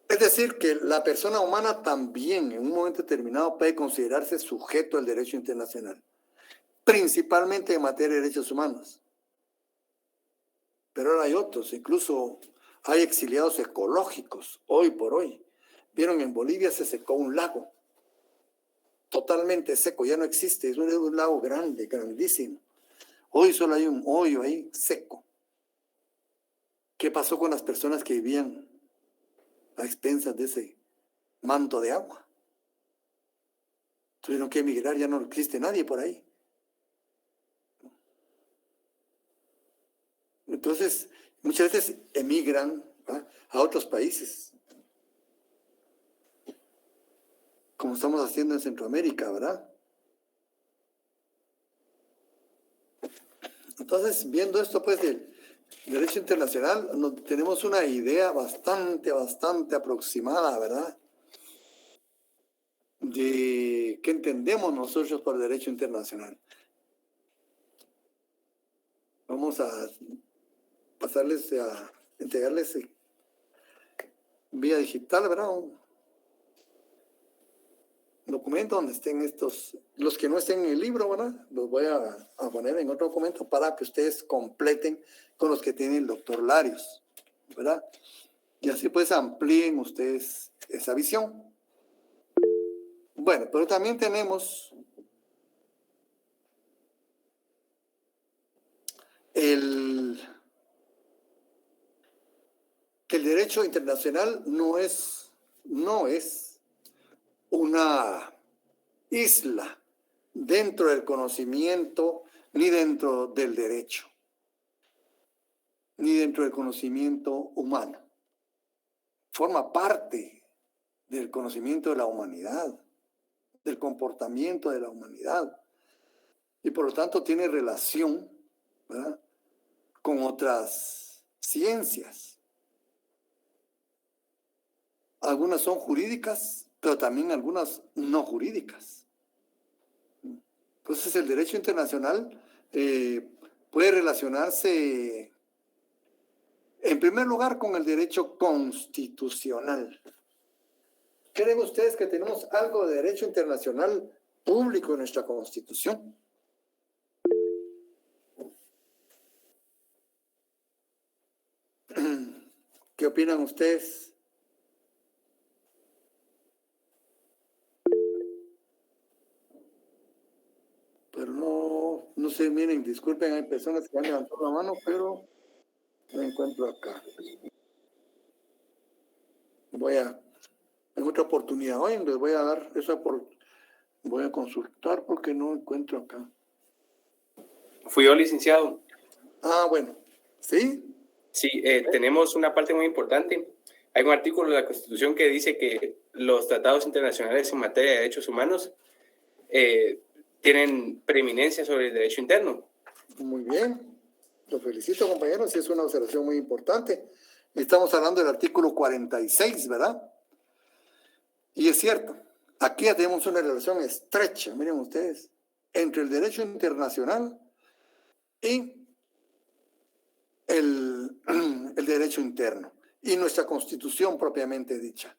Es decir, que la persona humana también en un momento determinado puede considerarse sujeto al derecho internacional, principalmente en materia de derechos humanos. Pero ahora hay otros, incluso hay exiliados ecológicos, hoy por hoy. Vieron, en Bolivia se secó un lago, totalmente seco, ya no existe, es un lago grande, grandísimo. Hoy solo hay un hoyo ahí seco. ¿Qué pasó con las personas que vivían a expensas de ese manto de agua? Tuvieron que emigrar, ya no existe nadie por ahí. Entonces, muchas veces emigran, ¿va?, a otros países, como estamos haciendo en Centroamérica, ¿verdad? Entonces, viendo esto, pues, del derecho internacional, tenemos una idea bastante aproximada, ¿verdad?, de qué entendemos nosotros por derecho internacional. Vamos a pasarles a entregarles vía digital, ¿verdad?, un documento donde estén estos, los que no estén en el libro, ¿verdad?, los voy a poner en otro documento para que ustedes completen con los que tiene el doctor Larios, ¿verdad? Y así pues amplíen ustedes esa visión. Bueno, pero también tenemos que el derecho internacional no es una isla dentro del conocimiento, ni dentro del derecho, ni dentro del conocimiento humano. Forma parte del conocimiento de la humanidad, del comportamiento de la humanidad, y por lo tanto tiene relación, ¿verdad?, con otras ciencias. Algunas son jurídicas, pero también algunas no jurídicas. Entonces el derecho internacional puede relacionarse, en primer lugar, con el derecho constitucional. ¿Creen ustedes que tenemos algo de derecho internacional público en nuestra Constitución? ¿Qué opinan ustedes? Pero no sé, miren, disculpen, hay personas que han levantado la mano, pero no encuentro acá. En otra oportunidad, hoy les voy a dar voy a consultar porque no encuentro acá. Fui yo, licenciado. Ah, bueno, ¿sí? Sí, tenemos una parte muy importante. Hay un artículo de la Constitución que dice que los tratados internacionales en materia de derechos humanos tienen preeminencia sobre el derecho interno. Muy bien, lo felicito, compañeros, sí es una observación muy importante. Estamos hablando del artículo 46, ¿verdad? Y es cierto, aquí ya tenemos una relación estrecha, miren ustedes, entre el derecho internacional y el derecho interno y nuestra Constitución propiamente dicha.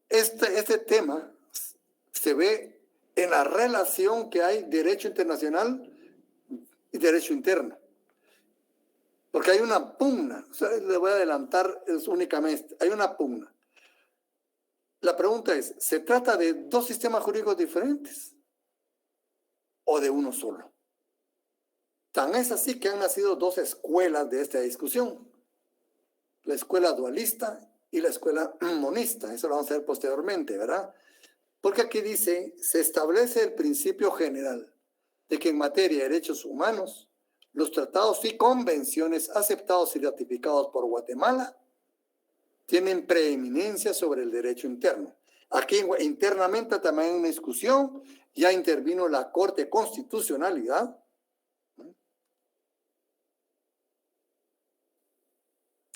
Este tema se ve en la relación que hay derecho internacional y derecho interno. Porque hay una pugna, o sea, le voy a adelantar únicamente, hay una pugna. La pregunta es, ¿se trata de dos sistemas jurídicos diferentes o de uno solo? Tan es así que han nacido dos escuelas de esta discusión. La escuela dualista y la escuela monista. Eso lo vamos a ver posteriormente, ¿verdad? Porque aquí dice, se establece el principio general de que en materia de derechos humanos, los tratados y convenciones aceptados y ratificados por Guatemala tienen preeminencia sobre el derecho interno. Aquí internamente también hay una discusión, ya intervino la Corte de Constitucionalidad,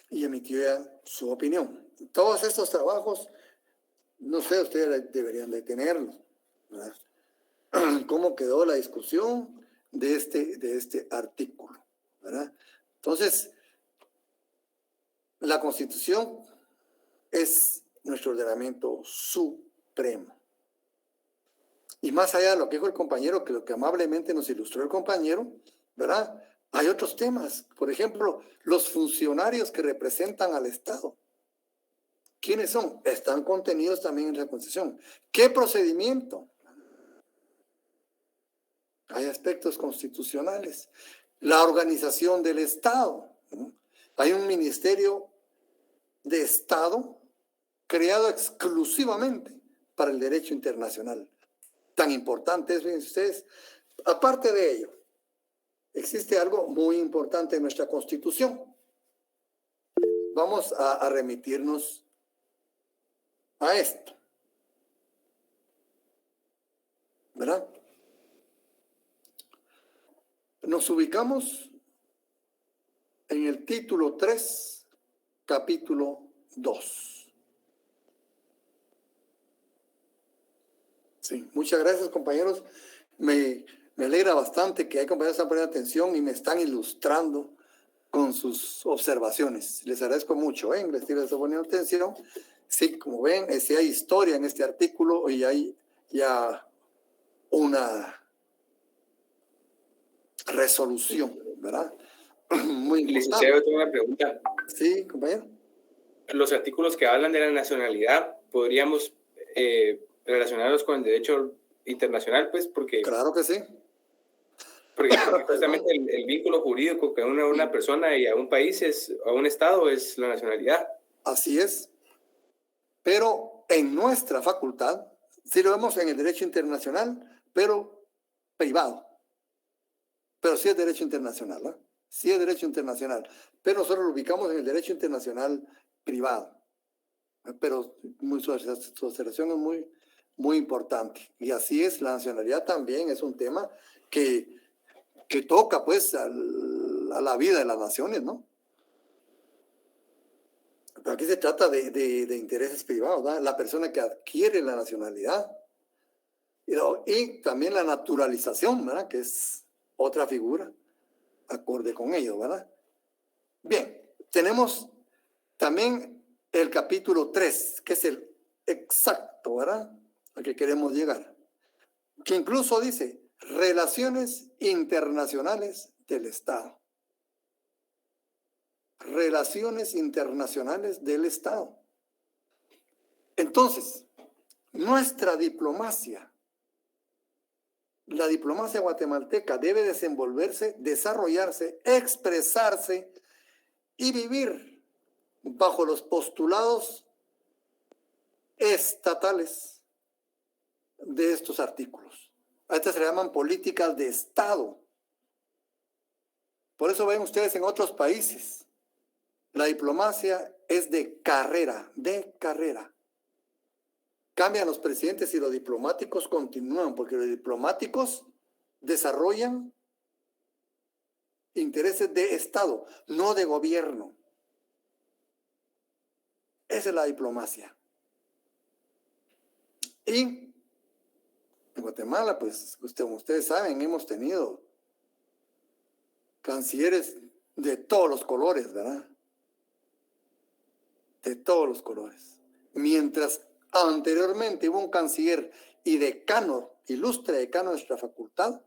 y emitió ya su opinión. Todos estos trabajos, no sé, ustedes deberían de tenerlos, ¿verdad? ¿Cómo quedó la discusión de este artículo, ¿verdad? Entonces, la Constitución es nuestro ordenamiento supremo. Y más allá de lo que dijo el compañero, que lo que amablemente nos ilustró el compañero, ¿verdad?, hay otros temas. Por ejemplo, los funcionarios que representan al Estado. ¿Quiénes son? Están contenidos también en la Constitución. ¿Qué procedimiento? Hay aspectos constitucionales. La organización del Estado, ¿no? Hay un ministerio de Estado creado exclusivamente para el derecho internacional. Tan importante es, fíjense ustedes. Aparte de ello, existe algo muy importante en nuestra Constitución. Vamos a remitirnos a esto, ¿verdad? Nos ubicamos en el título 3, capítulo 2. Sí, muchas gracias, compañeros. Me alegra bastante que hay compañeros que están poniendo atención y me están ilustrando con sus observaciones. Les agradezco mucho, ¿eh? Les estoy poniendo atención. Sí, como ven, sí hay historia en este artículo y hay ya una resolución, ¿verdad? Muy importante. Licenciado, tengo una pregunta. Sí, compañero. Los artículos que hablan de la nacionalidad, ¿podríamos relacionarlos con el derecho internacional? Pues porque... Claro que sí. Porque justamente el vínculo jurídico que une a una persona y a un país, a un Estado, es la nacionalidad. Así es. Pero en nuestra facultad, sí lo vemos en el derecho internacional, pero privado. Pero sí es derecho internacional, ¿no? Sí es derecho internacional. Pero nosotros lo ubicamos en el derecho internacional privado. Pero su observación es muy importante. Y así es, la nacionalidad también es un tema que toca, pues, a la vida de las naciones, ¿no? Pero aquí se trata de intereses privados, ¿verdad? La persona que adquiere la nacionalidad y también la naturalización, ¿verdad? Que es otra figura acorde con ello, ¿verdad? Bien, tenemos también el capítulo 3, que es el exacto, ¿verdad? Al que queremos llegar, que incluso dice relaciones internacionales del Estado. Relaciones internacionales del Estado. Entonces, nuestra diplomacia, la diplomacia guatemalteca debe desenvolverse, desarrollarse, expresarse y vivir bajo los postulados estatales de estos artículos. A estas se le llaman políticas de Estado. Por eso ven ustedes en otros países, la diplomacia es de carrera, Cambian los presidentes y los diplomáticos continúan, porque los diplomáticos desarrollan intereses de Estado, no de gobierno. Esa es la diplomacia. Y en Guatemala, pues, como ustedes saben, hemos tenido cancilleres de todos los colores, ¿verdad? De todos los colores. Mientras anteriormente hubo un canciller y decano, ilustre decano de nuestra facultad,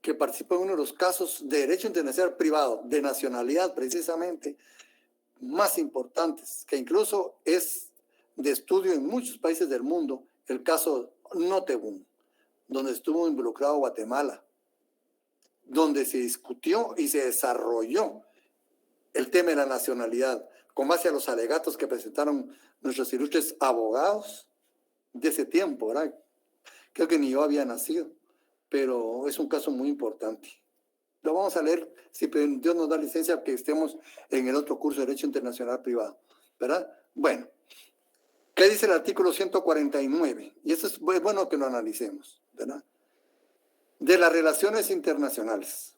que participó en uno de los casos de derecho internacional privado, de nacionalidad precisamente, más importantes, que incluso es de estudio en muchos países del mundo, el caso Notebum, donde estuvo involucrado Guatemala, donde se discutió y se desarrolló el tema de la nacionalidad, con base a los alegatos que presentaron nuestros ilustres abogados de ese tiempo, ¿verdad? Creo que ni yo había nacido, pero es un caso muy importante. Lo vamos a leer, si Dios nos da licencia, que estemos en el otro curso de Derecho Internacional Privado, ¿verdad? Bueno, ¿qué dice el artículo 149? Y eso es bueno que lo analicemos, ¿verdad? De las relaciones internacionales.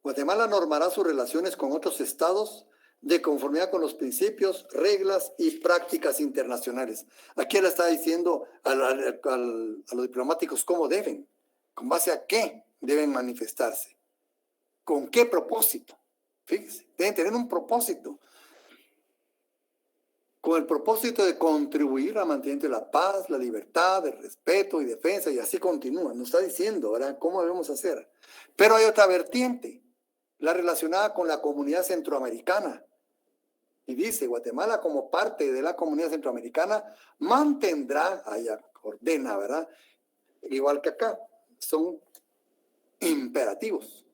Guatemala normará sus relaciones con otros estados de conformidad con los principios, reglas y prácticas internacionales. Aquí él está diciendo a los diplomáticos cómo deben, con base a qué deben manifestarse, con qué propósito. Fíjense, deben tener un propósito. Con el propósito de contribuir a mantener la paz, la libertad, el respeto y defensa, y así continúa. Nos está diciendo, ¿verdad?, cómo debemos hacer. Pero hay otra vertiente, la relacionada con la comunidad centroamericana. Y dice, Guatemala como parte de la comunidad centroamericana mantendrá, allá ordena, ¿verdad?, igual que acá, son imperativos.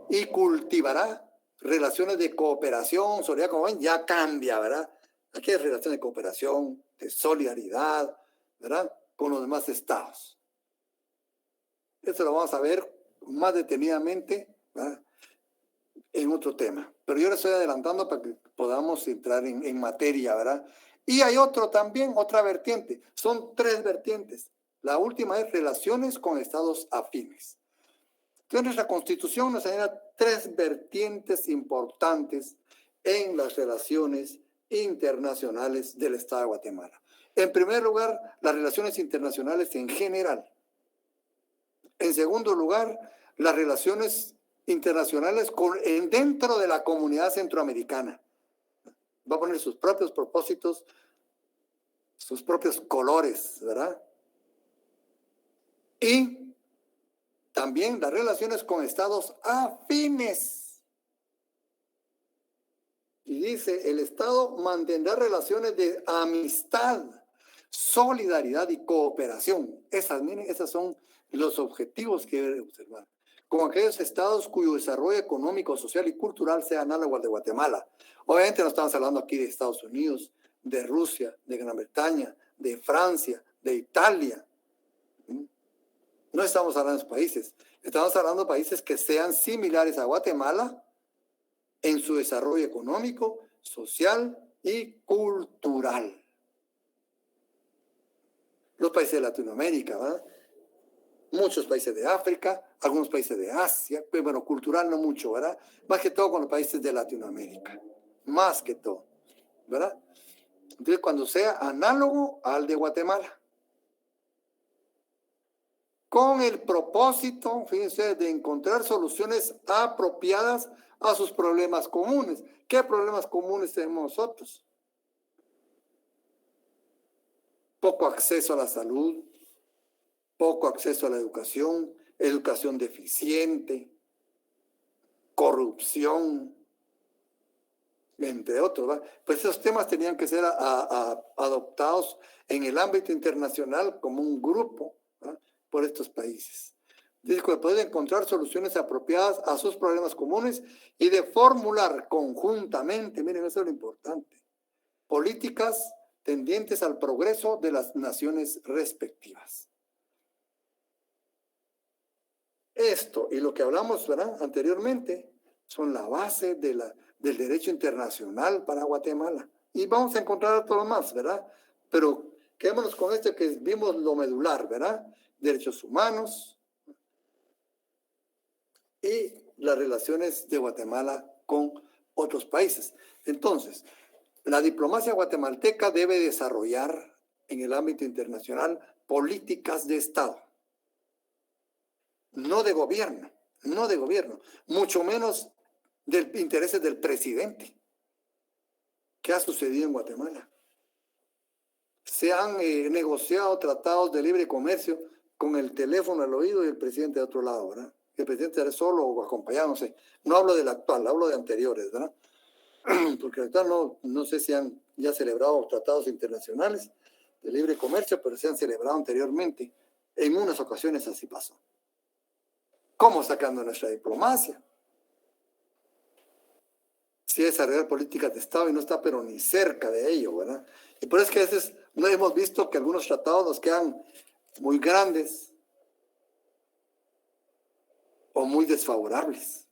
y cultivará relaciones de cooperación, solidaridad, como ven, ya cambia, ¿verdad? Aquí hay relaciones de cooperación, de solidaridad, ¿verdad? Con los demás estados. Esto lo vamos a ver más detenidamente, ¿verdad? En otro tema. Pero yo le estoy adelantando para que podamos entrar en materia, ¿verdad? Y hay otro también, otra vertiente. Son 3 vertientes. La última es relaciones con estados afines. Entonces, nuestra Constitución nos señala 3 vertientes importantes en las relaciones internacionales del Estado de Guatemala. En primer lugar, las relaciones internacionales en general. En segundo lugar, las relaciones internacionales dentro de la comunidad centroamericana. Va a poner sus propios propósitos, sus propios colores, ¿verdad? Y también las relaciones con estados afines. Y dice, el Estado mantendrá relaciones de amistad, solidaridad y cooperación. Miren, esos son los objetivos que debe observar. Con aquellos estados cuyo desarrollo económico, social y cultural sea análogo al de Guatemala. Obviamente no estamos hablando aquí de Estados Unidos, de Rusia, de Gran Bretaña, de Francia, de Italia. No estamos hablando de esos países. Estamos hablando de países que sean similares a Guatemala en su desarrollo económico, social y cultural. Los países de Latinoamérica, ¿verdad? Muchos países de África, algunos países de Asia, pero bueno, cultural no mucho, ¿verdad? Más que todo con los países de Latinoamérica, más que todo, ¿verdad? Entonces, cuando sea análogo al de Guatemala, con el propósito, fíjense, de encontrar soluciones apropiadas a sus problemas comunes. ¿Qué problemas comunes tenemos nosotros? Poco acceso a la salud, poco acceso a la educación, educación deficiente, corrupción, entre otros, ¿verdad? Pues esos temas tenían que ser adoptados en el ámbito internacional como un grupo, ¿verdad? Por estos países. Dice que pueden encontrar soluciones apropiadas a sus problemas comunes y de formular conjuntamente, miren, eso es lo importante, políticas tendientes al progreso de las naciones respectivas. Esto y lo que hablamos, ¿verdad?, anteriormente son la base del derecho internacional para Guatemala. Y vamos a encontrar otros más, ¿verdad? Pero quedémonos con esto que vimos lo medular, ¿verdad? Derechos humanos y las relaciones de Guatemala con otros países. Entonces, la diplomacia guatemalteca debe desarrollar en el ámbito internacional políticas de Estado, no de gobierno, mucho menos de intereses del presidente. ¿Qué ha sucedido en Guatemala? Se han negociado tratados de libre comercio con el teléfono al oído y el presidente de otro lado, ¿verdad? El presidente era solo o acompañado, no sé. No hablo del actual, hablo de anteriores, ¿verdad? Porque el actual no sé si han ya celebrado tratados internacionales de libre comercio, pero se han celebrado anteriormente. En unas ocasiones así pasó. ¿Cómo sacando nuestra diplomacia? Sí, desarrollar políticas de Estado y no está pero ni cerca de ello, ¿verdad? Y por eso es que a veces no hemos visto que algunos tratados nos quedan muy grandes o muy desfavorables.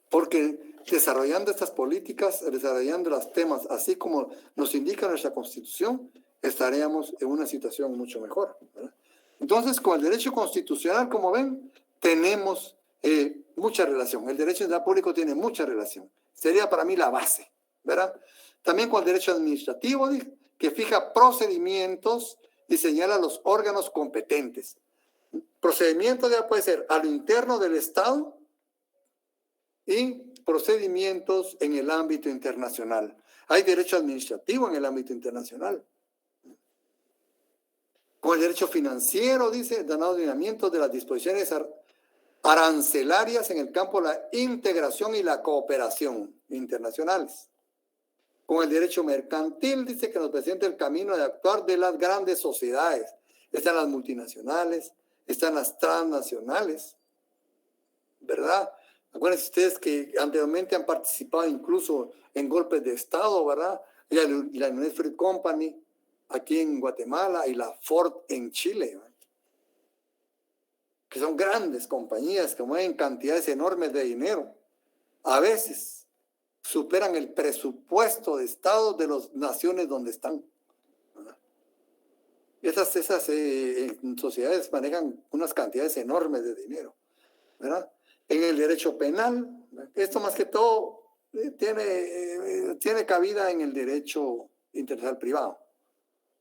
Porque desarrollando estas políticas, desarrollando los temas, así como nos indica nuestra Constitución, estaríamos en una situación mucho mejor, ¿verdad? Entonces, con el derecho constitucional, como ven, tenemos mucha relación. El derecho internacional público tiene mucha relación. Sería para mí la base, ¿verdad? También con el derecho administrativo, que fija procedimientos y señala los órganos competentes. Procedimientos ya puede ser a lo interno del Estado y procedimientos en el ámbito internacional. Hay derecho administrativo en el ámbito internacional. Con el derecho financiero, dice, dan ordenamiento de las disposiciones arancelarias en el campo de la integración y la cooperación internacionales. Con el derecho mercantil, dice que nos presenta el camino de actuar de las grandes sociedades. Están las multinacionales, están las transnacionales. ¿verdad? Acuérdense ustedes que anteriormente han participado incluso en golpes de Estado, ¿verdad? Y la United Fruit Company aquí en Guatemala y la Ford en Chile, ¿verdad? Que son grandes compañías que mueven cantidades enormes de dinero. A veces superan el presupuesto de Estado de las naciones donde están, ¿verdad? Esas sociedades manejan unas cantidades enormes de dinero, ¿verdad? En el derecho penal, esto más que todo tiene cabida en el derecho internacional privado,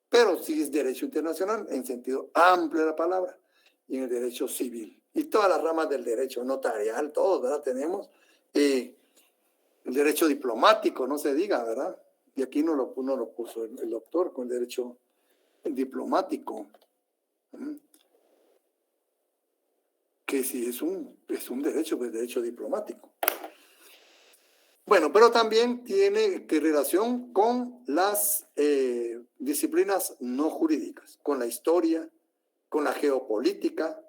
pero sí es derecho internacional en sentido amplio de la palabra, y en el derecho civil. Y todas las ramas del derecho notarial, todos, ¿verdad? Tenemos el derecho diplomático, no se diga, ¿verdad? Y aquí no lo puso el doctor con el derecho diplomático. Que sí es un derecho, pues derecho diplomático. Bueno, pero también tiene relación con las disciplinas no jurídicas, con la historia, con la geopolítica,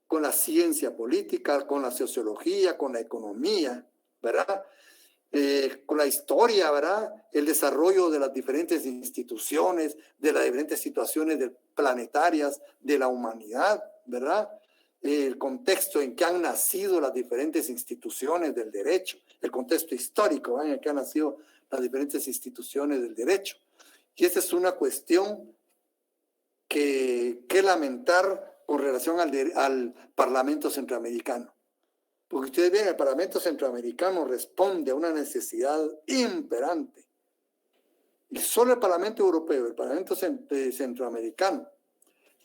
con la ciencia política, con la sociología, con la economía, ¿verdad? Con la historia, ¿verdad? El desarrollo de las diferentes instituciones, de las diferentes situaciones planetarias de la humanidad, ¿verdad? El contexto en que han nacido las diferentes instituciones del derecho, el contexto histórico, ¿verdad? En el que han nacido las diferentes instituciones del derecho. Y esa es una cuestión que lamentar con relación al Parlamento Centroamericano. Porque ustedes ven, el Parlamento Centroamericano responde a una necesidad imperante. Y solo el Parlamento Europeo, el Parlamento Centroamericano,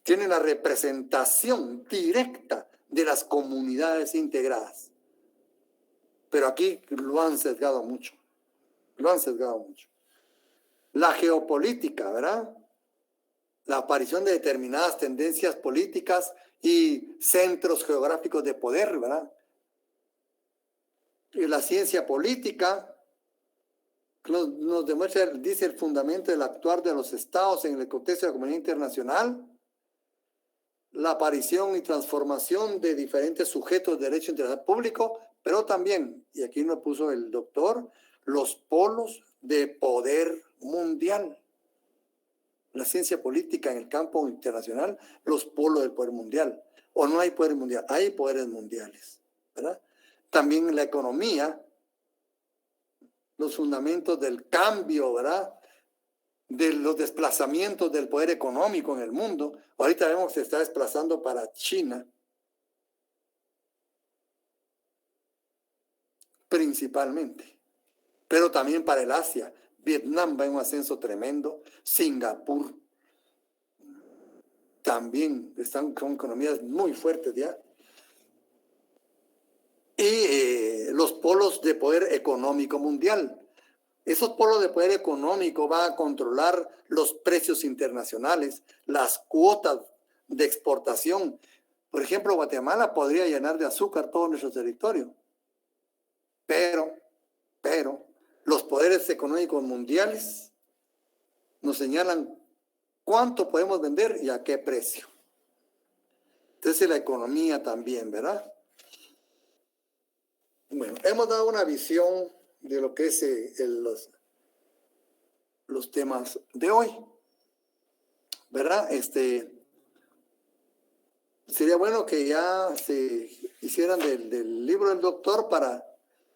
tiene la representación directa de las comunidades integradas. Pero aquí lo han sesgado mucho. Lo han sesgado mucho. La geopolítica, ¿verdad? La aparición de determinadas tendencias políticas y centros geográficos de poder, ¿verdad? Y la ciencia política nos demuestra, dice, el fundamento del actuar de los estados en el contexto de la comunidad internacional, la aparición y transformación de diferentes sujetos de derecho internacional público, pero también, y aquí nos puso el doctor, los polos de poder mundial. La ciencia política en el campo internacional, los polos del poder mundial. O no hay poder mundial, hay poderes mundiales, ¿verdad? También la economía, los fundamentos del cambio, ¿verdad? De los desplazamientos del poder económico en el mundo. Ahorita vemos que se está desplazando para China, principalmente, pero también para el Asia. Vietnam va en un ascenso tremendo, Singapur también están con economías muy fuertes ya. Y los polos de poder económico mundial. Esos polos de poder económico van a controlar los precios internacionales, las cuotas de exportación. Por ejemplo, Guatemala podría llenar de azúcar todo nuestro territorio. Pero los poderes económicos mundiales nos señalan cuánto podemos vender y a qué precio. Entonces la economía también, ¿verdad? Bueno, hemos dado una visión de lo que es los temas de hoy, ¿verdad? Sería bueno que ya se hicieran del libro del doctor para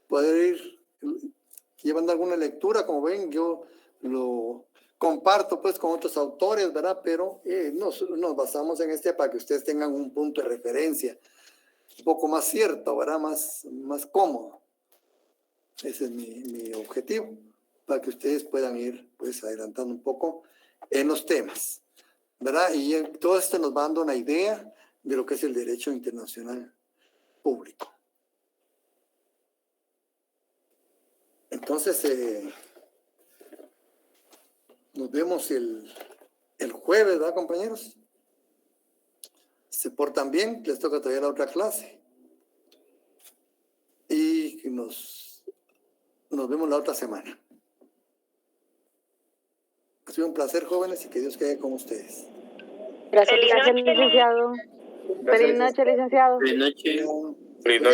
poder ir llevando alguna lectura. Como ven, yo lo comparto pues con otros autores, ¿verdad? Pero nos basamos en para que ustedes tengan un punto de referencia un poco más cierto, ¿verdad? Más cómodo. Ese es mi objetivo, para que ustedes puedan ir pues adelantando un poco en los temas, ¿verdad? Y todo esto nos va dando una idea de lo que es el derecho internacional público. Entonces, nos vemos el jueves, ¿verdad, compañeros? Se portan bien, les toca todavía la otra clase. Y nos vemos la otra semana. Ha sido un placer, jóvenes, y que Dios quede con ustedes. Gracias, licenciado. Feliz noche, licenciado. Feliz noche. Feliz noche.